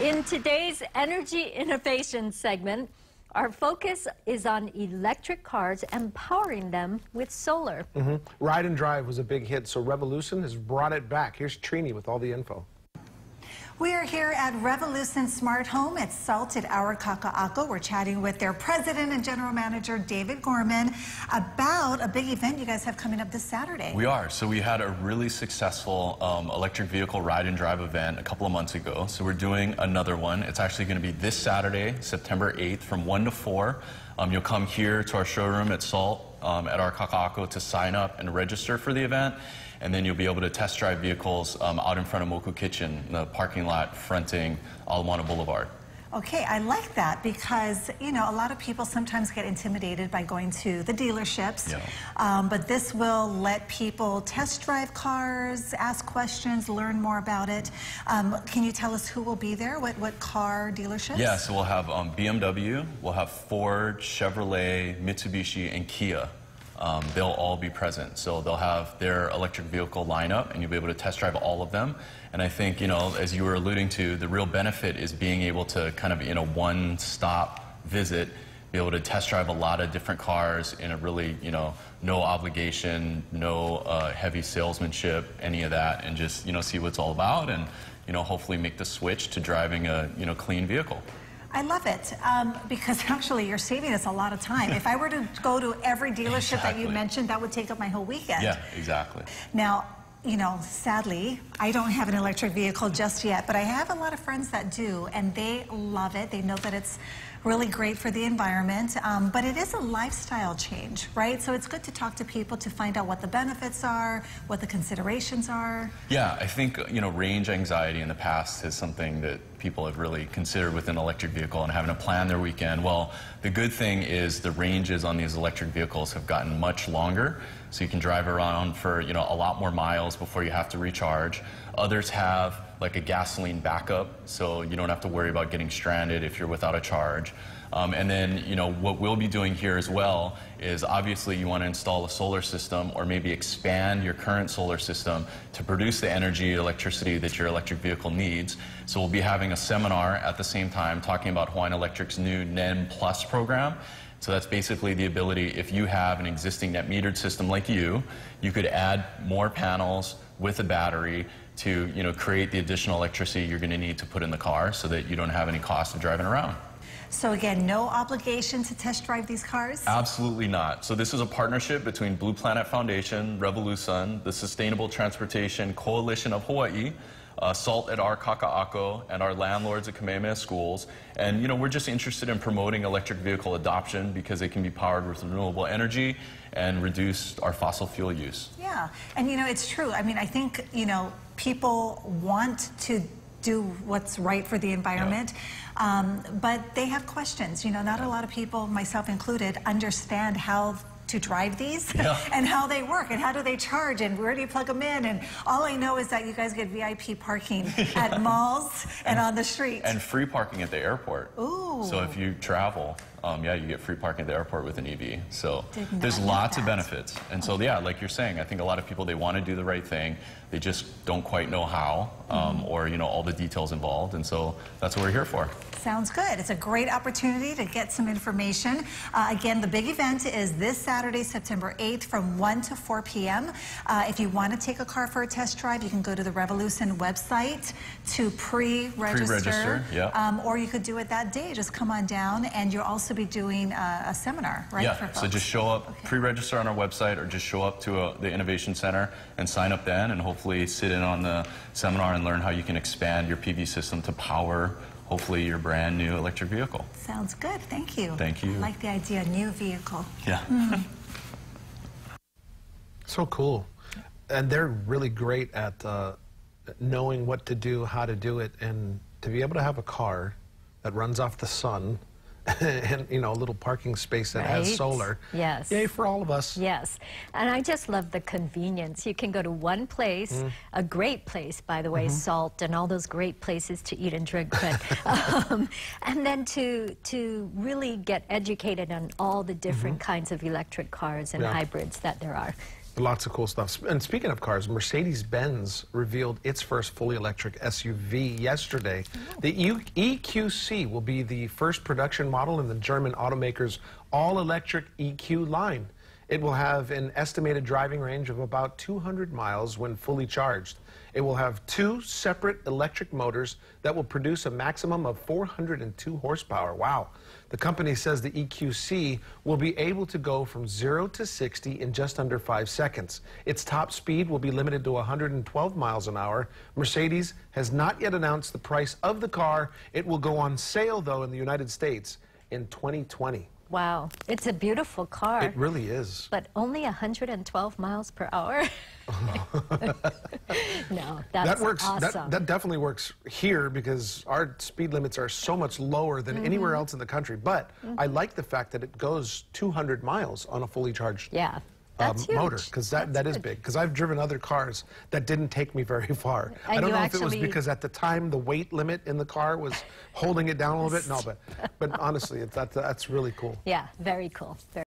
In today's Energy Innovation segment, our focus is on electric cars and powering them with solar. Ride and Drive was a big hit, so Revolution has brought it back. Here's Trini with all the info. We are here at Revolution Smart Home at SALT at our Kaka'ako. We're chatting with their president and general manager, David Gorman, about a big event you guys have coming up this Saturday. We are. So we had a really successful electric vehicle ride and drive event a couple of months ago. So we're doing another one. It's actually going to be this Saturday, September 8th from 1 to 4. You'll come here to our showroom at SALT at our Kaka'ako to sign up and register for the event. And then you'll be able to test drive vehicles out in front of Moku Kitchen, the parking lot fronting Ala Moana Boulevard. Okay, I like that because, you know, a lot of people sometimes get intimidated by going to the dealerships. Yeah. But this will let people test drive cars, ask questions, learn more about it. Can you tell us who will be there? What car dealerships? Yeah, so we'll have BMW, we'll have Ford, Chevrolet, Mitsubishi, and Kia. They'll all be present. So they'll have their electric vehicle lineup and you'll be able to test drive all of them. And I think, you know, as you were alluding to, the real benefit is being able to kind of in a one-stop visit, be able to test drive a lot of different cars in a really, you know, no obligation, no heavy salesmanship, any of that, and just, you know, see what it's all about and, you know, hopefully make the switch to driving a, you know, clean vehicle. I love it because actually you're saving us a lot of time. If I were to go to every dealership that you mentioned, that would take up my whole weekend. Yeah, exactly. Now, you know, sadly, I don't have an electric vehicle just yet, but I have a lot of friends that do, and they love it. They know that it's really great for the environment, but it is a lifestyle change, right? So it's good to talk to people to find out what the benefits are, what the considerations are. Yeah, I think, you know, range anxiety in the past is something that people have really considered with an electric vehicle and having to plan their weekend. Well, the good thing is the ranges on these electric vehicles have gotten much longer, so you can drive around for, you know, a lot more miles before you have to recharge. Others have like a gasoline backup, so you don't have to worry about getting stranded if you're without a charge. And then, you know, what we'll be doing here as well is obviously you want to install a solar system or maybe expand your current solar system to produce the energy, electricity that your electric vehicle needs. So we'll be having a seminar at the same time talking about Hawaiian Electric's new NEM Plus program. So that's basically the ability, if you have an existing net metered system like you could add more panels with a battery to, you know, create the additional electricity you're going to need to put in the car so that you don't have any cost of driving around. So again, no obligation to test drive these cars? Absolutely not. So this is a partnership between Blue Planet Foundation, Revolution, the Sustainable Transportation Coalition of Hawaii, SALT at our Kaka'ako, and our landlords at Kamehameha Schools. And, you know, we're just interested in promoting electric vehicle adoption because it can be powered with renewable energy and reduce our fossil fuel use. Yeah, and, you know, it's true. I mean, I think, you know, people want to do what's right for the environment, but they have questions. You know, not a lot of people, myself included, understand how to drive these and how they work and how do they charge and where do you plug them in, and all I know is that you guys get VIP parking at malls and on the street. And free parking at the airport. Ooh. So if you travel, yeah, you get free parking at the airport with an EV. So there's lots of benefits. And so, yeah, like you're saying, I think a lot of people, they want to do the right thing. They just don't quite know how or, you know, all the details involved. And so that's what we're here for. Sounds good. It's a great opportunity to get some information. Again, the big event is this Saturday, September 8th from 1 to 4 p.m. If you want to take a car for a test drive, you can go to the Revolution website to pre-register. Or you could do it that day. Just come on down, and you'll also be doing a seminar, right? Yeah, so just show up, pre-register on our website, or just show up to the Innovation Center and sign up then, and hopefully sit in on the seminar and learn how you can expand your PV system to power hopefully your brand new electric vehicle. Sounds good. Thank you. Thank you. I like the idea, new vehicle. Yeah. So cool. And they're really great at knowing what to do, how to do it, and to be able to have a car that runs off the sun and, you know, a little parking space that has solar. Yes. Yay for all of us. Yes. And I just love the convenience. You can go to one place, a great place, by the way, SALT and all those great places to eat and drink, but, and then to really get educated on all the different kinds of electric cars and hybrids that there are. Lots of cool stuff. And speaking of cars, Mercedes-Benz revealed its first fully electric SUV yesterday. The EQC will be the first production model in the German automaker's all-electric EQ line. It will have an estimated driving range of about 200 miles when fully charged. It will have 2 separate electric motors that will produce a maximum of 402 horsepower. Wow. The company says the EQC will be able to go from 0 to 60 in just under 5 seconds. Its top speed will be limited to 112 miles an hour. Mercedes has not yet announced the price of the car. It will go on sale, though, in the United States in 2020. Wow, it's a beautiful car. It really is. But only 112 miles per hour? No, that's that works. awesome. That definitely works here because our speed limits are so much lower than anywhere else in the country. But I like the fact that it goes 200 miles on a fully charged that's motor, huge. because that is big. Because I've driven other cars that didn't take me very far. And I don't you know if it was actually- because at the time the weight limit in the car was holding it down a little bit. No, but honestly, that's really cool. Yeah, very cool.